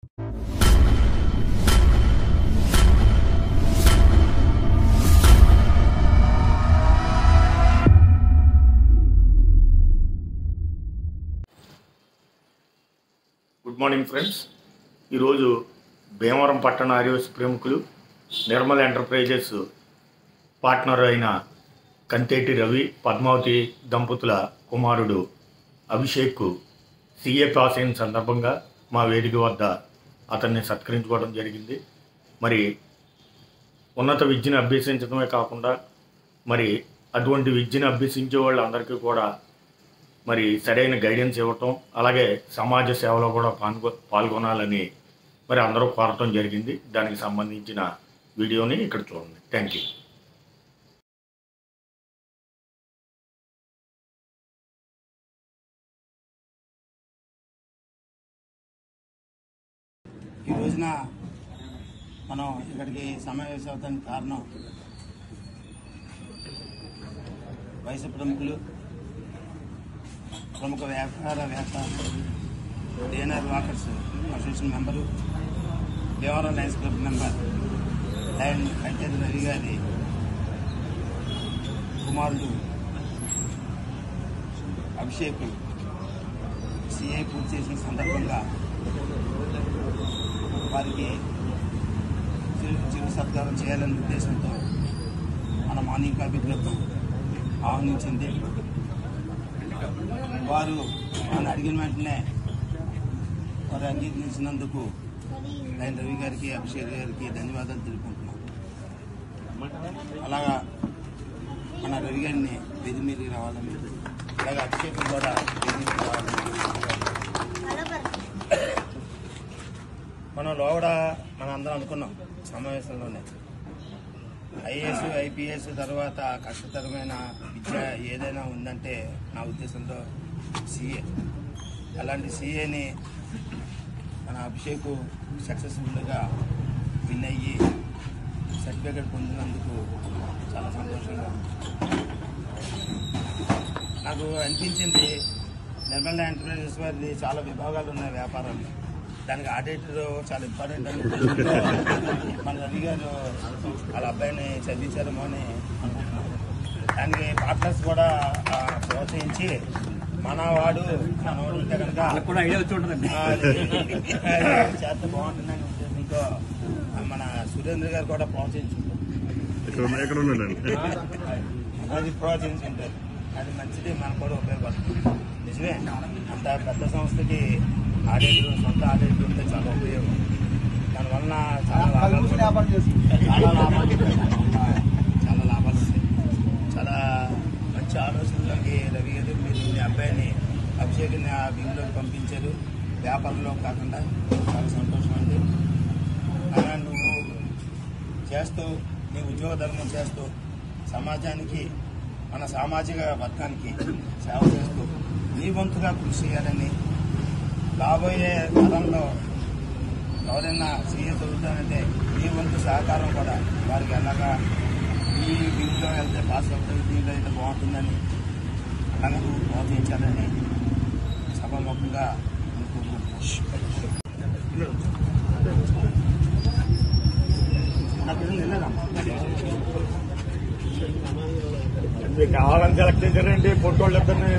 Good morning friends. ఈరోజు భీమవరం పట్టణ ఆర్యవైశ్య ప్రముఖులు నిర్మల్ ఎంటర్ప్రైజెస్ పార్ట్నర్ అయిన కంతేటి రవి పద్మావతి దంపతుల కుమారుడు అభిషేక్ సిఏ పాస్ అయిన సందర్భంగా మా వేదిక వద్ద అతన్ని సత్కరించుకోవడం జరిగింది. మరి ఉన్నత విద్యను అభ్యసించడమే కాకుండా మరి అటువంటి విద్యను అభ్యసించే వాళ్ళందరికీ కూడా మరి సరైన గైడెన్స్ ఇవ్వటం, అలాగే సమాజ సేవలో కూడా పాల్గొనాలని మరి అందరూ కోరటం జరిగింది. దానికి సంబంధించిన వీడియోని ఇక్కడ చూడండి. Thank you. ఈ రోజున మనం ఇక్కడికి సమావేశం అవడానికి కారణం వయసు ప్రముఖులు, ప్రముఖ వ్యాపారవేత్త, DNR walkers association member, Bhimavaram Lions club member and Kanteti Ravi గారి కుమారుడు అభిషేక్ సిఐ పూర్తి చేసిన సందర్భంగా వారికి చిరు సత్కారం చేయాలనే ఉద్దేశంతో మన మార్నింగ్ కాఫీ క్లబ్ ఆహ్వానించింది. వారు నన్ను అడిగిన వెంటనే వారు అంగీకరించినందుకు ఆయన రవి గారికి, అభిషేక్ గారికి ధన్యవాదాలు తెలుపుకుంటున్నాను. అలాగా మన రవి గారిని వేది మీదకి రావాలని, అలాగే అభిషేక్ కూడా వేది మీదకి రావాలని మనం లోగడ మన అందరం అనుకున్నాం సమావేశంలోనే. ఐఏఎస్, ఐపీఎస్ తర్వాత కష్టతరమైన విద్య ఏదైనా ఉందంటే నా ఉద్దేశంలో సిఏ. అలాంటి సిఏని మన అభిషేక్ సక్సెస్ఫుల్గా విన్ అయ్యి సర్టిఫికేట్ పొందినందుకు చాలా సంతోషంగా ఉంది. నాకు అనిపించింది నిర్మల్ ఎంటర్ప్రైజెస్ వారిది చాలా విభాగాలు ఉన్నాయి వ్యాపారాలు, దానికి ఆడిటర్ చాలా ఇంపార్టెంట్ అని ఉద్దేశంతో మన రవి గారు వాళ్ళ అబ్బాయిని చదివించారేమో అని అనుకుంటున్నాను. దానికి పార్ట్నర్స్ కూడా ప్రోత్సహించి మనవాడు ఉంటే కనుక చేస్తే బాగుంటుందని ఉద్దేశంతో మన సురేంద్ర గారు కూడా ప్రోత్సహించుంటారు. అది ప్రోత్సహించుంటారు. అది మంచిది, మనకు కూడా ఉపయోగపడుతుంది. నిజమే, అంత పెద్ద సంస్థకి ఆడిటర్, సొంత ఆడిటర్ ఉంటే చాలా ఉపయోగం. దానివల్ల చాలా లాభాలు ఉంటాయి. చాలా మంచి ఆలోచనలోకి రవి గారు మీరు మీ అబ్బాయిని అభిషేక్ని ఆ వింగ్లోకి పంపించారు. వ్యాపారంలో కాకుండా చాలా సంతోషం అండి. నువ్వు చేస్తూ నీ ఉద్యోగ ధర్మం చేస్తూ సమాజానికి, మన సామాజిక వర్గానికి సేవ చేస్తూ నీ వంతుగా కృషి చేయాలని, రాబోయే తరంలో ఎవరైనా సీఏ చదువుతానంటే ఈ వంతు సహకారం కూడా వారికి ఎలాగా ఈ వింగ్లో వెళ్తే పాస్ అవుతుంది, దీంట్లో అయితే బాగుంటుందని అలాగే నువ్వు ప్రోత్సహించాలని సభాముఖంగా కావాలని సెలెక్ట్ చేశారండి ఫోటోళ్ళు ఇద్దరిని.